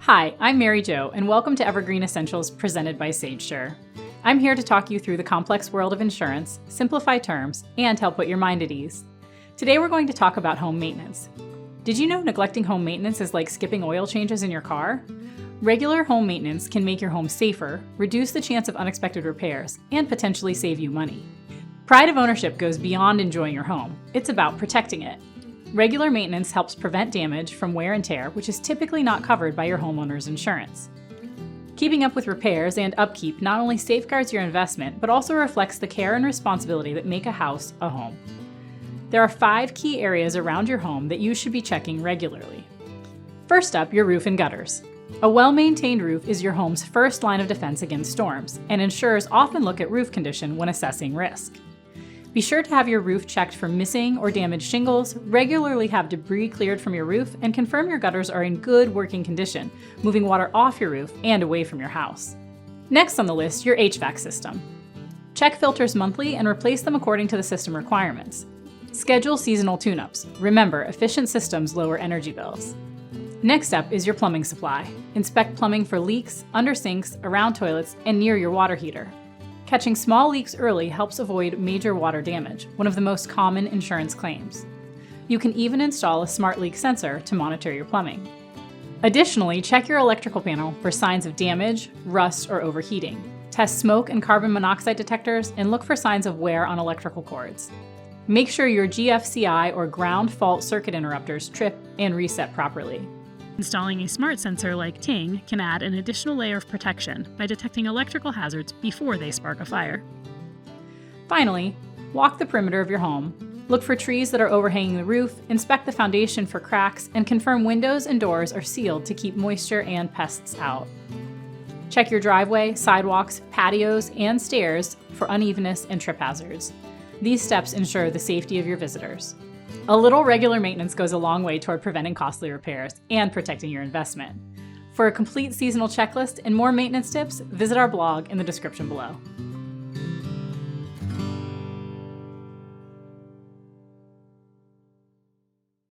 Hi, I'm Mary Jo, and welcome to Evergreen Essentials presented by SageSure. I'm here to talk you through the complex world of insurance, simplify terms, and help put your mind at ease. Today we're going to talk about home maintenance. Did you know neglecting home maintenance is like skipping oil changes in your car? Regular home maintenance can make your home safer, reduce the chance of unexpected repairs, and potentially save you money. Pride of ownership goes beyond enjoying your home. It's about protecting it. Regular maintenance helps prevent damage from wear and tear, which is typically not covered by your homeowner's insurance. Keeping up with repairs and upkeep not only safeguards your investment, but also reflects the care and responsibility that make a house a home. There are 5 key areas around your home that you should be checking regularly. First up, your roof and gutters. A well-maintained roof is your home's first line of defense against storms, and insurers often look at roof condition when assessing risk. Be sure to have your roof checked for missing or damaged shingles, regularly have debris cleared from your roof, and confirm your gutters are in good working condition, moving water off your roof and away from your house. Next on the list, your HVAC system. Check filters monthly and replace them according to the system requirements. Schedule seasonal tune-ups. Remember, efficient systems lower energy bills. Next up is your plumbing supply. Inspect plumbing for leaks, under sinks, around toilets, and near your water heater. Catching small leaks early helps avoid major water damage, one of the most common insurance claims. You can even install a smart leak sensor to monitor your plumbing. Additionally, check your electrical panel for signs of damage, rust, or overheating. Test smoke and carbon monoxide detectors and look for signs of wear on electrical cords. Make sure your GFCI or ground fault circuit interrupters trip and reset properly. Installing a smart sensor like Ting can add an additional layer of protection by detecting electrical hazards before they spark a fire. Finally, walk the perimeter of your home. Look for trees that are overhanging the roof, inspect the foundation for cracks, and confirm windows and doors are sealed to keep moisture and pests out. Check your driveway, sidewalks, patios, and stairs for unevenness and trip hazards. These steps ensure the safety of your visitors. A little regular maintenance goes a long way toward preventing costly repairs and protecting your investment. For a complete seasonal checklist and more maintenance tips, visit our blog in the description below.